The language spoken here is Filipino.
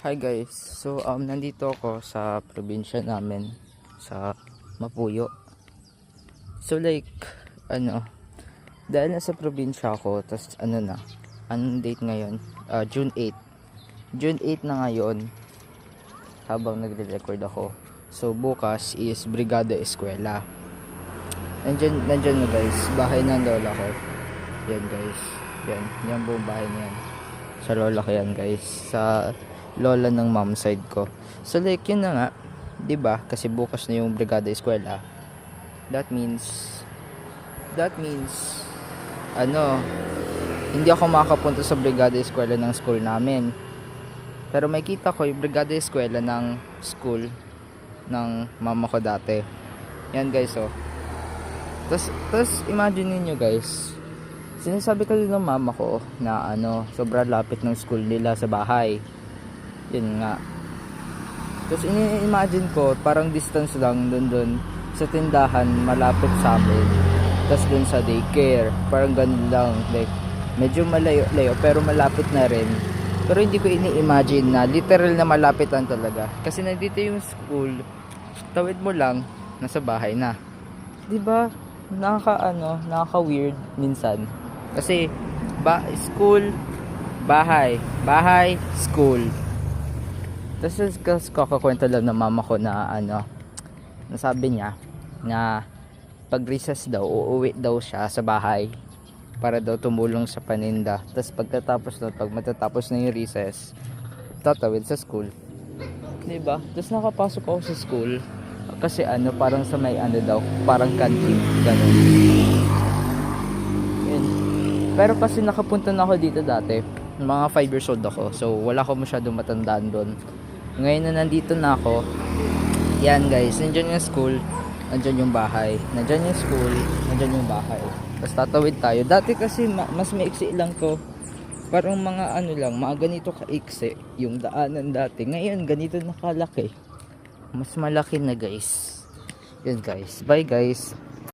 Hi guys, so nandito ako sa probinsya namin sa Mapuyo. So like dahil nasa probinsya ako, tas anong date ngayon? June 8. June 8 na ngayon habang nagre-record ako. So bukas is Brigada Eskwela. Nandyan na guys, bahay ng lola ko. Yan guys, yan buong bahay niyan. Sa lola ko yan guys, sa lola ng mom side ko. So like yun na nga, 'di ba? Kasi bukas na yung Brigada Eskwela. That means hindi ako makapunta sa Brigada Eskwela ng school namin. Pero may kita ko yung Brigada Eskwela ng school ng mama ko dati. Yan guys, oh. Tas imagine niyo guys, sinasabi kasi ng mama ko na sobrang lapit ng school nila sa bahay. Yun nga. Tapos ini-imagine ko parang distance lang dun sa tindahan malapit sa amin. Tapos dun sa daycare, parang ganun lang, like medyo malayo pero malapit na rin. Pero hindi ko ini-imagine na literal na malapitan talaga. Kasi nandito yung school, tawid mo lang nasa bahay na. 'Di ba? Nakaka-weird minsan. Kasi school, bahay, school. Tapos kakakwento lang ng mama ko na nasabi niya na pag recess daw, uuwi daw siya sa bahay para daw tumulong sa paninda. Tapos pag matatapos na yung recess, tatawid sa school. Diba? Tapos nakapasok ako sa school kasi parang sa may daw, parang canteen, ganun. Yun. Pero kasi nakapunta na ako dito dati, mga 5 years old ako, so wala ko masyadong matandaan doon. Ngayon na nandito na ako, yan guys, nandyan yung school, nandyan yung bahay, nandyan yung school, nandyan yung bahay. Tapos tatawid tayo. Dati kasi mas maiksi lang to, parang mga mga ganito kaiksi yung daanan dati. Ngayon ganito nakalaki, mas malaki na guys. Yan guys, bye guys.